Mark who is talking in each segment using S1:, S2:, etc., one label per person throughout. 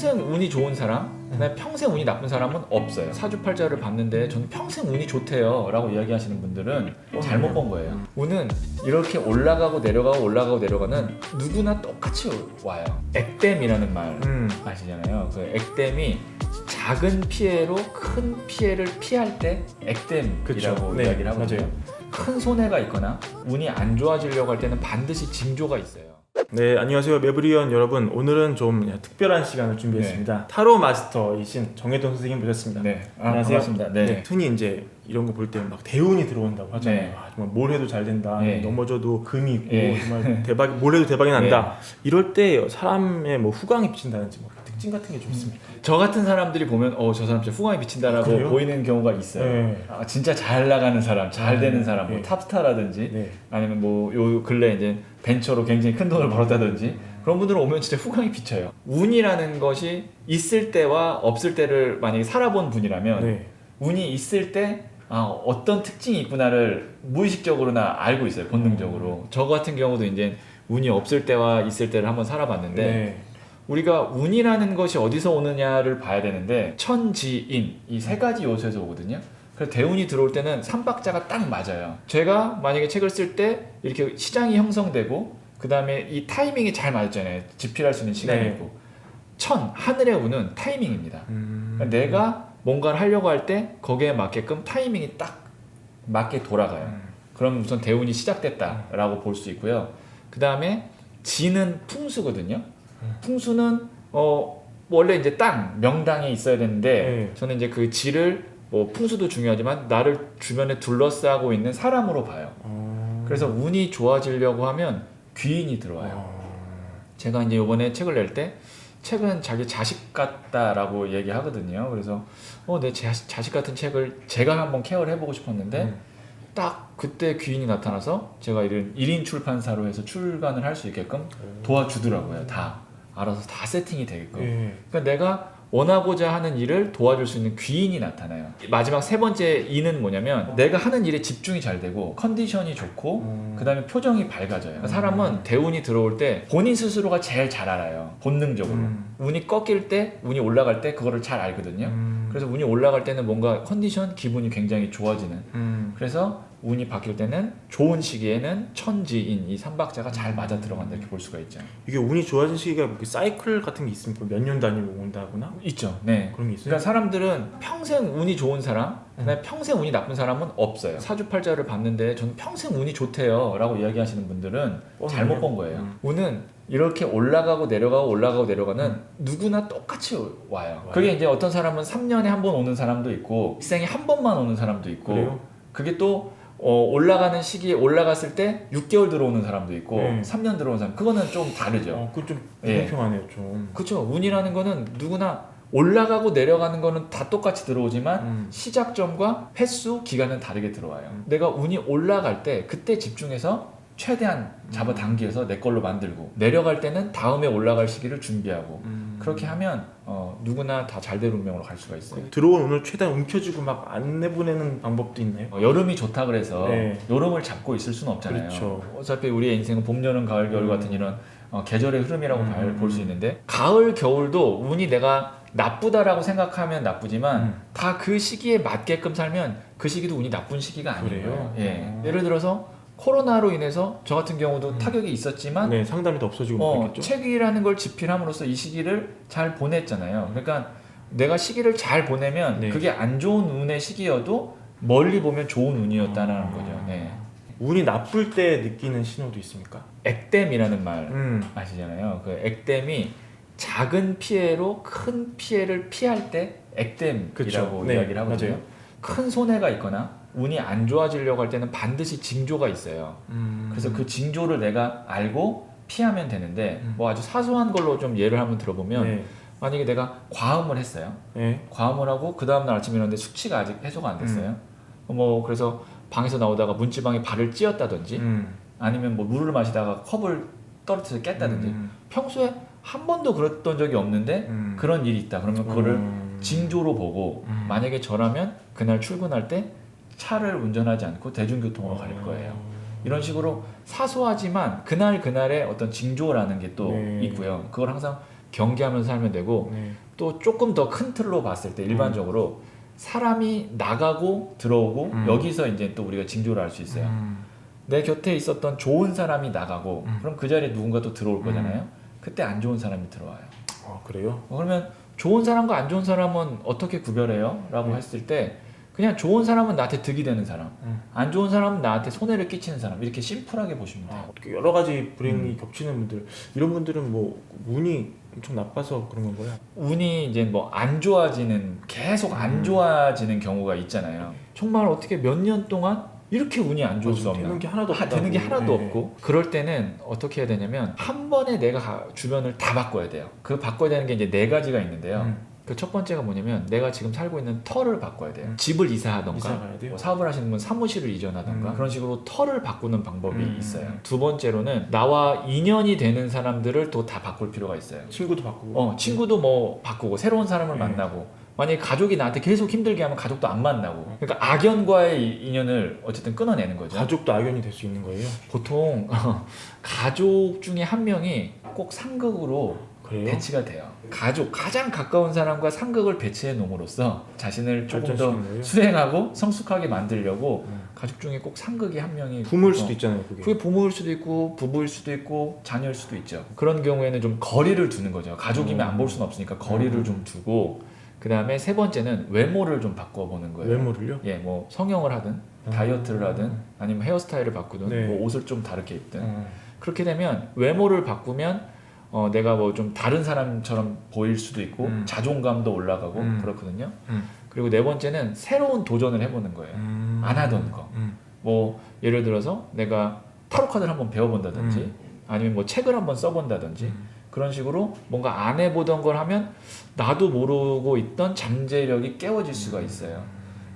S1: 평생 운이 좋은 사람, 그다음에 평생 운이 나쁜 사람은 없어요. 사주팔자를 봤는데 저는 평생 운이 좋대요 라고 이야기하시는 분들은 잘못 본 거예요. 운은 이렇게 올라가고 내려가고 올라가고 내려가는 누구나 똑같이 와요. 액땜이라는 말 아시잖아요. 그 액땜이 작은 피해로 큰 피해를 피할 때 액땜이라고
S2: 네,
S1: 이야기를 하거든요.
S2: 맞아요.
S1: 큰 손해가 있거나 운이 안 좋아지려고 할 때는 반드시 징조가 있어요.
S2: 네, 안녕하세요 매브리온 여러분. 오늘은 좀 특별한 시간을 준비했습니다. 타로 마스터이신 정혜돈 선생님 모셨습니다.
S1: 네,
S2: 안녕하세요.
S1: 반갑습니다. 네.
S2: 흔히 이제 이런 거 볼 때 막 대운이 들어온다고 하잖아요.
S1: 네.
S2: 정말 뭘 해도 잘 된다.
S1: 네.
S2: 넘어져도 금이 있고
S1: 네.
S2: 정말 대박, 뭘 해도 대박이 난다. 이럴 때 사람의 뭐 후광이 비친다든지 뭐 특징 같은 게 좀 있습니까?
S1: 저 같은 사람들이 보면 저 사람 진짜 후광이 비친다라고
S2: 그래요?
S1: 보이는 경우가 있어요.
S2: 네.
S1: 진짜 잘 나가는 사람, 잘 되는 사람, 뭐
S2: 네.
S1: 탑스타라든지
S2: 네.
S1: 아니면 뭐 요 근래 이제 벤처로 굉장히 큰 돈을 벌었다든지 그런 분들은 오면 진짜 후광이 비쳐요. 운이라는 것이 있을 때와 없을 때를 만약에 살아본 분이라면
S2: 네.
S1: 운이 있을 때 어떤 특징이 있구나를 무의식적으로나 알고 있어요. 본능적으로. 저 같은 경우도 이제 운이 없을 때와 있을 때를 한번 살아봤는데
S2: 네.
S1: 우리가 운이라는 것이 어디서 오느냐를 봐야 되는데 천지인 이 세 가지 요소에서 오거든요. 그래서 대운이 들어올 때는 삼박자가 딱 맞아요. 제가 만약에 책을 쓸 때 이렇게 시장이 형성되고 그 다음에 이 타이밍이 잘 맞았잖아요. 집필할 수 있는 시간이
S2: 네.
S1: 있고 하늘의 운은 타이밍입니다. 그러니까 내가 뭔가를 하려고 할 때 거기에 맞게끔 타이밍이 딱 맞게 돌아가요. 그럼 우선 대운이 시작됐다라고 볼 수 있고요. 그 다음에 지는 풍수거든요. 풍수는 원래 이제 땅 명당에 있어야 되는데
S2: 네.
S1: 저는 이제 그 지를 뭐 풍수도 중요하지만 나를 주변에 둘러싸고 있는 사람으로 봐요. 그래서 운이 좋아지려고 하면 귀인이 들어와요. 제가 이제 이번에 책을 낼 때 책은 자기 자식 같다라고 얘기하거든요. 그래서 내 자식 같은 책을 제가 한번 케어를 해보고 싶었는데 딱 그때 귀인이 나타나서 제가 이런 1인 출판사로 해서 출간을 할 수 있게끔 도와주더라고요. 다 알아서 다 세팅이 되게끔.
S2: 네.
S1: 그러니까 내가 원하고자 하는 일을 도와줄 수 있는 귀인이 나타나요. 마지막 세 번째 이는 뭐냐면 내가 하는 일에 집중이 잘 되고 컨디션이 좋고 그 다음에 표정이 밝아져요. 그러니까 사람은 대운이 들어올 때 본인 스스로가 제일 잘 알아요. 본능적으로. 운이 꺾일 때, 운이 올라갈 때 그거를 잘 알거든요. 그래서 운이 올라갈 때는 뭔가 컨디션, 기분이 굉장히 좋아지는. 그래서 운이 바뀔 때는 좋은 시기에는 천지인 이 삼박자가 잘 맞아 들어간다 이렇게 볼 수가 있죠.
S2: 이게 운이 좋아진 시기가 뭐 사이클 같은 게 있습니까? 몇 년 단위로 온다거나?
S1: 있죠. 네.
S2: 그런 게 있어요?
S1: 그러니까 사람들은 평생 운이 좋은 사람, 그다음에 평생 운이 나쁜 사람은 없어요. 사주팔자를 봤는데 저는 평생 운이 좋대요 라고 이야기하시는 분들은 잘못 본 거예요. 운은 이렇게 올라가고 내려가고 올라가고 내려가는 누구나 똑같이 와요. 그게 이제 어떤 사람은 3년에 한 번 오는 사람도 있고 일생에 한 번만 오는 사람도 있고
S2: 그래요?
S1: 그게 또 올라가는 시기에 올라갔을 때 6개월 들어오는 사람도 있고 3년 들어오는 사람 그거는 좀 다르죠.
S2: 그건 좀
S1: 예.
S2: 불공평하네요 좀.
S1: 그렇죠. 운이라는 거는 누구나 올라가고 내려가는 거는 다 똑같이 들어오지만 시작점과 횟수, 기간은 다르게 들어와요. 내가 운이 올라갈 때 그때 집중해서 최대한 잡아당겨서 내 걸로 만들고 내려갈 때는 다음에 올라갈 시기를 준비하고 그렇게 하면 누구나 다 잘된 운명으로 갈 수가 있어요.
S2: 들어온 운을 최대한 움켜쥐고 막 안 내보내는 방법도 있나요?
S1: 여름이 좋다 그래서
S2: 네.
S1: 여름을 잡고 있을 수는 없잖아요.
S2: 그렇죠.
S1: 어차피 우리의 인생은 봄, 여름, 가을, 겨울 같은 이런 계절의 흐름이라고 볼 수 있는데 가을, 겨울도 운이 내가 나쁘다라고 생각하면 나쁘지만 다 그 시기에 맞게끔 살면 그 시기도 운이 나쁜 시기가 아니에요.
S2: 그래요?
S1: 예. 예를 들어서 코로나로 인해서 저 같은 경우도 타격이 있었지만
S2: 네, 상담이 더 없어지고 그랬겠죠.
S1: 책이라는 걸 집필함으로써 이 시기를 잘 보냈잖아요. 그러니까 내가 시기를 잘 보내면
S2: 네.
S1: 그게 안 좋은 운의 시기여도 멀리 보면 좋은 운이었다는 거죠. 네.
S2: 운이 나쁠 때 느끼는 신호도 있습니까?
S1: 액땜이라는 말 아시잖아요. 그 액땜이 작은 피해로 큰 피해를 피할 때 액땜이라고
S2: 그쵸. 네,
S1: 이야기를 하거든요.
S2: 맞아요.
S1: 큰 손해가 있거나 운이 안 좋아지려고 할 때는 반드시 징조가 있어요. 그래서 그 징조를 내가 알고 피하면 되는데 뭐 아주 사소한 걸로 좀 예를 한번 들어보면
S2: 네.
S1: 만약에 내가 과음을 했어요.
S2: 네.
S1: 과음을 하고 그 다음날 아침에 일어났는데 숙취가 아직 해소가 안 됐어요. 뭐 그래서 방에서 나오다가 문지방에 발을 찧었다든지 아니면 뭐 물을 마시다가 컵을 떨어뜨려서 깼다든지 평소에 한 번도 그랬던 적이 없는데 그런 일이 있다. 그러면 그거를 징조로 보고 만약에 저라면 그날 출근할 때 차를 운전하지 않고 대중교통으로 갈 거예요. 이런 식으로 사소하지만 그날의 어떤 징조라는 게 또
S2: 네.
S1: 있고요. 그걸 항상 경계하면서 살면 되고
S2: 네.
S1: 또 조금 더 큰 틀로 봤을 때 일반적으로 사람이 나가고 들어오고 여기서 이제 또 우리가 징조를 알 수 있어요. 내 곁에 있었던 좋은 사람이 나가고 그럼 그 자리에 누군가 또 들어올 거잖아요. 그때 안 좋은 사람이 들어와요.
S2: 그래요?
S1: 그러면 좋은 사람과 안 좋은 사람은 어떻게 구별해요? 라고 했을 때 그냥 좋은 사람은 나한테 득이 되는 사람, 안 좋은 사람은 나한테 손해를 끼치는 사람, 이렇게 심플하게 보시면 돼요.
S2: 여러 가지 불행이 겹치는 분들, 이런 분들은 뭐 운이 엄청 나빠서 그런 건가요?
S1: 운이 이제 뭐 안 좋아지는, 계속 안 좋아지는 경우가 있잖아요. 정말 어떻게 몇 년 동안 이렇게 운이 안 좋을 수 없나?
S2: 되는 게 하나도 없다고.
S1: 되는 게 하나도
S2: 네.
S1: 없고. 그럴 때는 어떻게 해야 되냐면 한 번에 내가 주변을 다 바꿔야 돼요. 그 바꿔야 되는 게 이제 네 가지가 있는데요. 그 첫 번째가 뭐냐면 내가 지금 살고 있는 터를 바꿔야 돼요. 집을 이사하던가
S2: 이사 가야 돼요?
S1: 뭐 사업을 하시는 분 사무실을 이전하던가 그런 식으로 터를 바꾸는 방법이 있어요. 두 번째로는 나와 인연이 되는 사람들을 또 다 바꿀 필요가 있어요.
S2: 친구도 바꾸고.
S1: 친구도 뭐 바꾸고 새로운 사람을 만나고, 만약에 가족이 나한테 계속 힘들게 하면 가족도 안 만나고, 그러니까 악연과의 인연을 어쨌든 끊어내는 거죠.
S2: 가족도 악연이 될 수 있는 거예요?
S1: 보통 가족 중에 한 명이 꼭 상극으로
S2: 그래요?
S1: 배치가 돼요. 가족, 가장 가까운 사람과 상극을 배치해 놓음으로써 자신을 조금 더
S2: 발전시키는 거예요?
S1: 수행하고 성숙하게 만들려고 가족 중에 꼭 상극이 한 명이
S2: 부모일 수도 있잖아요, 그게.
S1: 그게 부모일 수도 있고 부부일 수도 있고 자녀일 수도 있죠. 그런 경우에는 좀 거리를 두는 거죠. 가족이면 안 볼 수는 없으니까 거리를 좀 두고, 그 다음에 세 번째는 외모를 좀 바꿔보는 거예요.
S2: 외모를요?
S1: 예, 뭐 성형을 하든 다이어트를 하든 아니면 헤어스타일을 바꾸든
S2: 네.
S1: 뭐 옷을 좀 다르게 입든 그렇게 되면 외모를 바꾸면 내가 뭐 좀 다른 사람처럼 보일 수도 있고 자존감도 올라가고 그렇거든요. 그리고 네 번째는 새로운 도전을 해보는 거예요. 안 하던 거. 뭐 예를 들어서 내가 타로 카드를 한번 배워본다든지 아니면 뭐 책을 한번 써본다든지 그런 식으로 뭔가 안 해보던 걸 하면 나도 모르고 있던 잠재력이 깨워질 수가 있어요.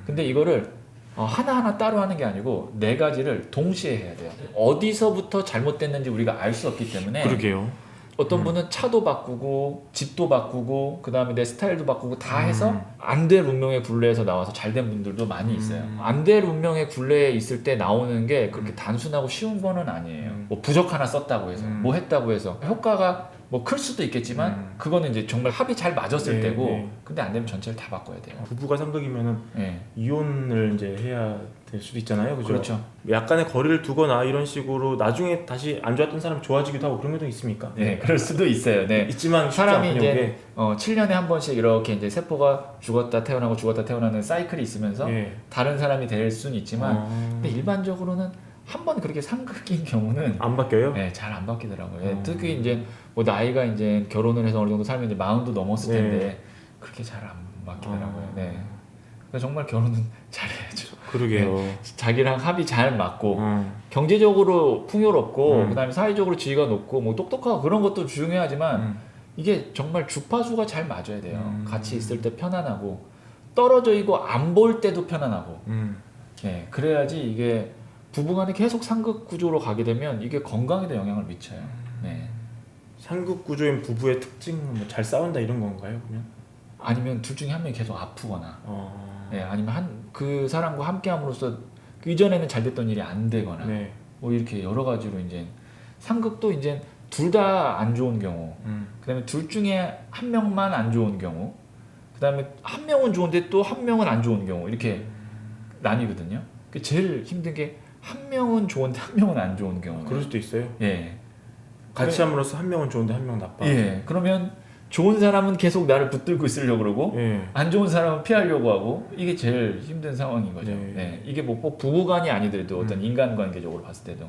S1: 근데 이거를 하나하나 따로 하는 게 아니고 네 가지를 동시에 해야 돼요. 어디서부터 잘못됐는지 우리가 알 수 없기 때문에.
S2: 그러게요.
S1: 어떤 분은 차도 바꾸고 집도 바꾸고 그 다음에 내 스타일도 바꾸고 다 해서 안 될 운명의 굴레에서 나와서 잘 된 분들도 많이 있어요. 안 될 운명의 굴레에 있을 때 나오는 게 그렇게 단순하고 쉬운 거는 아니에요. 뭐 부적 하나 썼다고 해서 뭐 했다고 해서 효과가 뭐 클 수도 있겠지만 그거는 이제 정말 합이 잘 맞았을
S2: 네,
S1: 때고
S2: 네.
S1: 근데 안 되면 전체를 다 바꿔야 돼요.
S2: 부부가 상극이면은
S1: 네.
S2: 이혼을 이제 해야 될 수도 있잖아요, 그죠?
S1: 그렇죠.
S2: 약간의 거리를 두거나 이런 식으로 나중에 다시 안 좋았던 사람 좋아지기도 하고 그런 것도 있습니까?
S1: 네, 그럴 수도 있어요. 네.
S2: 있지만 쉽지
S1: 사람이
S2: 않군요,
S1: 이제 7년에 한 번씩 이렇게 이제 세포가 죽었다 태어나고 죽었다 태어나는 사이클이 있으면서
S2: 예.
S1: 다른 사람이 될 수는 있지만 근데 일반적으로는 한 번 그렇게 상극인 경우는
S2: 안 바뀌어요?
S1: 네, 잘 안 바뀌더라고요. 특히 이제 뭐 나이가 이제 결혼을 해서 어느 정도 살면 이제 40도 넘었을
S2: 네.
S1: 텐데 그렇게 잘 안 바뀌더라고요. 네. 그래서 정말 결혼은 잘해야죠.
S2: 그러게요.
S1: 자기랑 합이 잘 맞고
S2: 어.
S1: 경제적으로 풍요롭고 그다음에 사회적으로 지위가 높고 뭐 똑똑하고 그런 것도 중요하지만 이게 정말 주파수가 잘 맞아야 돼요. 같이 있을 때 편안하고 떨어져 있고 안 볼 때도 편안하고 네, 그래야지 이게 부부간에 계속 상극 구조로 가게 되면 이게 건강에도 영향을 미쳐요. 네.
S2: 상극 구조인 부부의 특징은 뭐 잘 싸운다 이런 건가요, 그러면?
S1: 아니면 둘 중에 한 명이 계속 아프거나 네, 아니면 그 사람과 함께함으로써 그 이전에는 잘 됐던 일이 안 되거나
S2: 네.
S1: 뭐 이렇게 여러 가지로 이제 상극도 이제 둘 다 안 좋은 경우, 그다음에 둘 중에 한 명만 안 좋은 경우, 그다음에 한 명은 좋은데 또 한 명은 안 좋은 경우 이렇게 나뉘거든요. 그 제일 힘든 게 한 명은 좋은데 한 명은 안 좋은 경우.
S2: 그럴 수도 있어요.
S1: 예.
S2: 같이 함으로써 한 명은 좋은데 한 명은 나빠.
S1: 예. 그러면 좋은 사람은 계속 나를 붙들고 있으려고 그러고
S2: 예.
S1: 안 좋은 사람은 피하려고 하고 이게 제일 힘든 상황인 거죠.
S2: 네.
S1: 네. 이게 뭐 꼭 부부간이 아니더라도 어떤 인간관계적으로 봤을 때도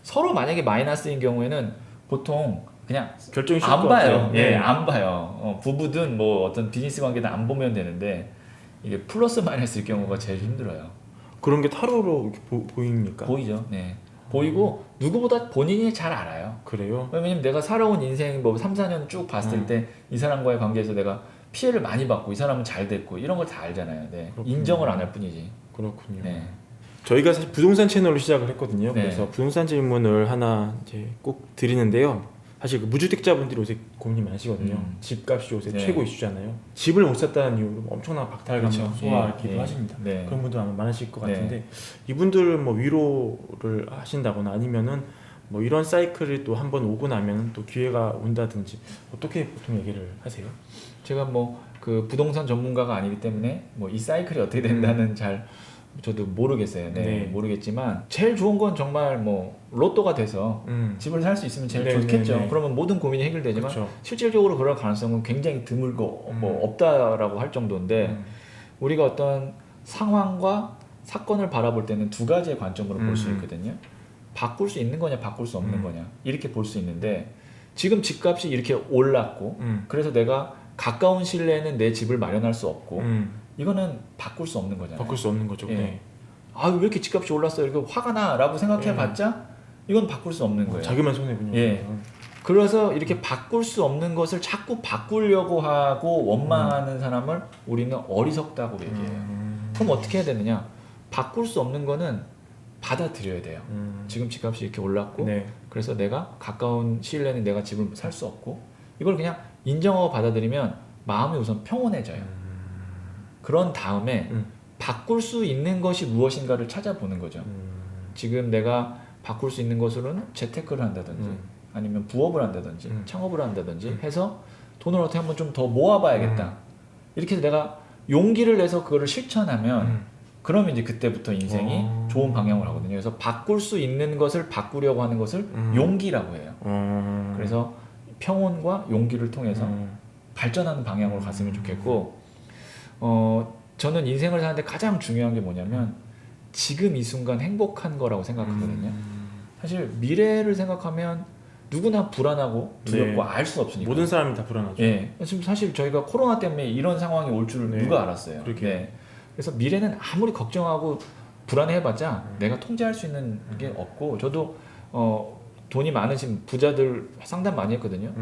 S1: 서로 만약에 마이너스인 경우에는 보통 그냥
S2: 결정이 쉬울
S1: 안
S2: 것
S1: 봐요.
S2: 같아요.
S1: 예,
S2: 네.
S1: 안 봐요. 부부든 뭐 어떤 비즈니스 관계든 안 보면 되는데 이게 플러스 마이너스일 경우가 제일 힘들어요.
S2: 그런 게 타로로 이렇게 보입니까?
S1: 보이죠. 네. 보이고 누구보다 본인이 잘 알아요.
S2: 그래요?
S1: 왜냐면 내가 살아온 인생 뭐 3, 4년 쭉 봤을 때 이 사람과의 관계에서 내가 피해를 많이 받고 이 사람은 잘 됐고 이런 걸 다 알잖아요. 네.
S2: 그렇군요.
S1: 인정을 안 할 뿐이지.
S2: 그렇군요.
S1: 네.
S2: 저희가 사실 부동산 채널로 시작을 했거든요.
S1: 네.
S2: 그래서 부동산 질문을 하나 이제 꼭 드리는데요. 사실 그 무주택자분들이 요새 고민이 많으시거든요. 집값이 요새
S1: 네.
S2: 최고 이슈잖아요. 집을 못 샀다는 이유로 엄청난 박탈감
S1: 그렇죠.
S2: 소화하기도
S1: 예, 예.
S2: 하십니다.
S1: 네.
S2: 그런 분들 아마 많으실 것
S1: 네.
S2: 같은데 이분들 뭐 위로를 하신다거나 아니면은 뭐 이런 사이클이 또 한번 오고 나면 또 기회가 온다든지 어떻게 보통 얘기를 하세요?
S1: 제가 뭐 그 부동산 전문가가 아니기 때문에 뭐 이 사이클이 어떻게 된다는 잘 저도 모르겠어요. 네,
S2: 네.
S1: 모르겠지만 제일 좋은 건 정말 뭐 로또가 돼서 집을 살 수 있으면 제일
S2: 네,
S1: 좋겠죠.
S2: 네, 네.
S1: 그러면 모든 고민이 해결되지만
S2: 그렇죠.
S1: 실질적으로 그럴 가능성은 굉장히 드물고 뭐 없다라고 할 정도인데 우리가 어떤 상황과 사건을 바라볼 때는 두 가지의 관점으로 볼 수 있거든요. 바꿀 수 있는 거냐 바꿀 수 없는 거냐 이렇게 볼 수 있는데 지금 집값이 이렇게 올랐고 그래서 내가 가까운 시일 내에는 내 집을 마련할 수 없고 이거는 바꿀 수 없는 거잖아요.
S2: 바꿀 수 없는 거죠.
S1: 예.
S2: 네.
S1: 아 왜 이렇게 집값이 올랐어 이렇게 화가 나라고 생각해봤자 이건 바꿀 수 없는 거예요.
S2: 자기만 손해군요.
S1: 예. 그래서 이렇게 바꿀 수 없는 것을 자꾸 바꾸려고 하고 원망하는 사람을 우리는 어리석다고 얘기해요. 그럼 어떻게 해야 되느냐? 바꿀 수 없는 거는 받아들여야 돼요. 지금 집값이 이렇게 올랐고
S2: 네.
S1: 그래서 내가 가까운 시일 내는 내가 집을 살 수 없고 이걸 그냥 인정하고 받아들이면 마음이 우선 평온해져요. 그런 다음에 바꿀 수 있는 것이 무엇인가를 찾아보는 거죠. 지금 내가 바꿀 수 있는 것으로는 재테크를 한다든지 아니면 부업을 한다든지 창업을 한다든지 해서 돈을 어떻게 한번 좀 더 모아봐야겠다. 이렇게 해서 내가 용기를 내서 그거를 실천하면 그러면 이제 그때부터 인생이 좋은 방향으로 가거든요. 그래서 바꿀 수 있는 것을 바꾸려고 하는 것을 용기라고 해요. 그래서 평온과 용기를 통해서 발전하는 방향으로 갔으면 좋겠고 저는 인생을 사는데 가장 중요한 게 뭐냐면 지금 이 순간 행복한 거라고 생각하거든요. 사실 미래를 생각하면 누구나 불안하고 두렵고
S2: 네.
S1: 알 수 없으니까.
S2: 모든 사람이 다 불안하죠.
S1: 예. 지금 사실 저희가 코로나 때문에 이런 상황이 올 줄을
S2: 네.
S1: 누가 알았어요.
S2: 그렇게.
S1: 네. 그래서 미래는 아무리 걱정하고 불안해해봤자 내가 통제할 수 있는 게 없고 저도 돈이 많으신 부자들 상담 많이 했거든요.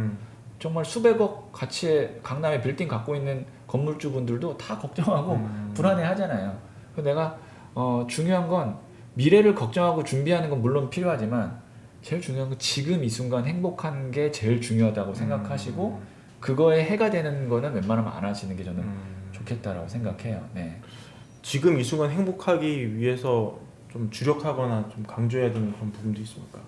S1: 정말 수백억 가치의 강남에 빌딩 갖고 있는 건물주분들도 다 걱정하고 불안해하잖아요. 그래서 내가 중요한 건 미래를 걱정하고 준비하는 건 물론 필요하지만 제일 중요한 건 지금 이 순간 행복한 게 제일 중요하다고 생각하시고 그거에 해가 되는 거는 웬만하면 안 하시는 게 저는 좋겠다라고 생각해요. 네.
S2: 지금 이 순간 행복하기 위해서 좀 주력하거나 좀 강조해야 되는 그런 부분도 있습니까?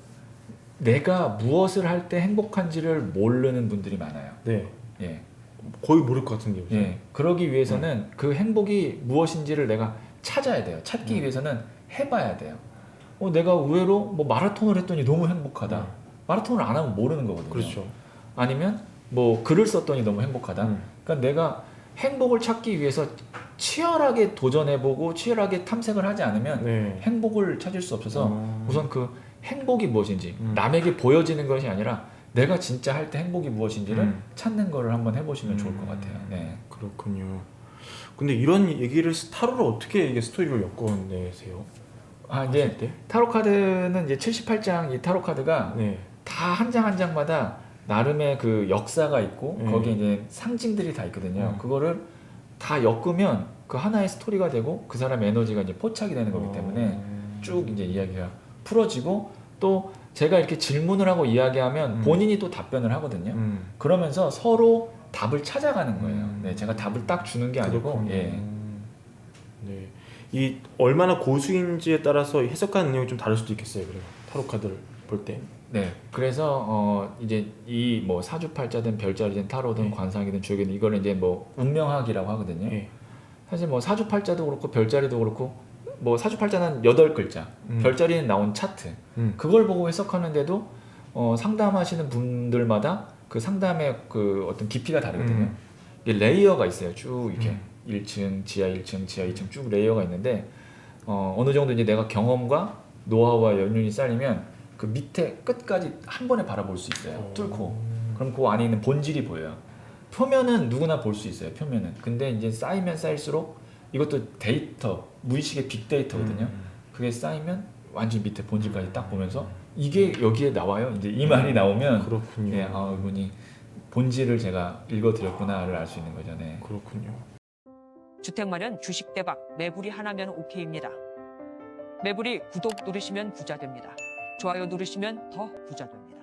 S1: 내가 무엇을 할 때 행복한지를 모르는 분들이 많아요.
S2: 네.
S1: 예.
S2: 거의 모를 것 같은데요.
S1: 예. 그러기 위해서는 그 행복이 무엇인지를 내가 찾아야 돼요. 찾기 위해서는 해봐야 돼요. 내가 의외로 뭐 마라톤을 했더니 너무 행복하다. 마라톤을 안 하면 모르는 거거든요.
S2: 그렇죠.
S1: 아니면 뭐 글을 썼더니 너무 행복하다. 그러니까 내가 행복을 찾기 위해서 치열하게 도전해보고 치열하게 탐색을 하지 않으면
S2: 네.
S1: 행복을 찾을 수 없어서 우선 그 행복이 무엇인지 남에게 보여지는 것이 아니라 내가 진짜 할 때 행복이 무엇인지를 찾는 거를 한번 해보시면 좋을 것 같아요. 네.
S2: 그렇군요. 근데 이런 얘기를 타로로 어떻게 이게 스토리를 엮어내세요?
S1: 이제
S2: 때?
S1: 타로 카드는 이제 78장 이 타로 카드가
S2: 네.
S1: 다 한 장 한 장마다 나름의 그 역사가 있고 거기에 이제 상징들이 다 있거든요. 그거를 다 엮으면 그 하나의 스토리가 되고 그 사람의 에너지가 이제 포착이 되는 거기 때문에 쭉 이제 이야기가 풀어지고 또 제가 이렇게 질문을 하고 이야기하면 본인이 또 답변을 하거든요. 그러면서 서로 답을 찾아가는 거예요. 네, 제가 답을 딱 주는 게 아니고
S2: 그렇군요.
S1: 예.
S2: 네. 이 얼마나 고수인지에 따라서 해석하는 내용이 좀 다를 수도 있겠어요. 그래요. 타로 카드를 볼 때.
S1: 네, 그래서 이제 이 뭐 사주팔자든 별자리든 타로든 관상이든 주역이든 이거를 이제 뭐 운명학이라고 하거든요.
S2: 네.
S1: 사실 뭐 사주팔자도 그렇고 별자리도 그렇고 뭐 사주팔자는 8글자, 별자리는 나온 차트 그걸 보고 해석하는데도 상담하시는 분들마다 그 상담의 그 어떤 깊이가 다르거든요. 이게 레이어가 있어요. 쭉 이렇게 1층, 지하 1층, 지하 2층 쭉 레이어가 있는데 어느 정도 이제 내가 경험과 노하우와 연륜이 쌓이면 그 밑에 끝까지 한 번에 바라볼 수 있어요. 뚫고. 그럼 그 안에 있는 본질이 보여요. 표면은 누구나 볼 수 있어요. 표면은. 근데 이제 쌓이면 쌓일수록 이것도 데이터, 무의식의 빅데이터거든요. 그게 쌓이면 완전 밑에 본질까지 딱 보면서 이게 여기에 나와요. 이제 이 말이 나오면
S2: 그렇군요.
S1: 예, 이분이 본질을 제가 읽어드렸구나를 알 수 있는 거죠. 네.
S2: 그렇군요.
S3: 주택 마련 주식 대박 매불이 하나면 오케이입니다. 매불이 구독 누르시면 부자 됩니다. 좋아요 누르시면 더 부자 됩니다.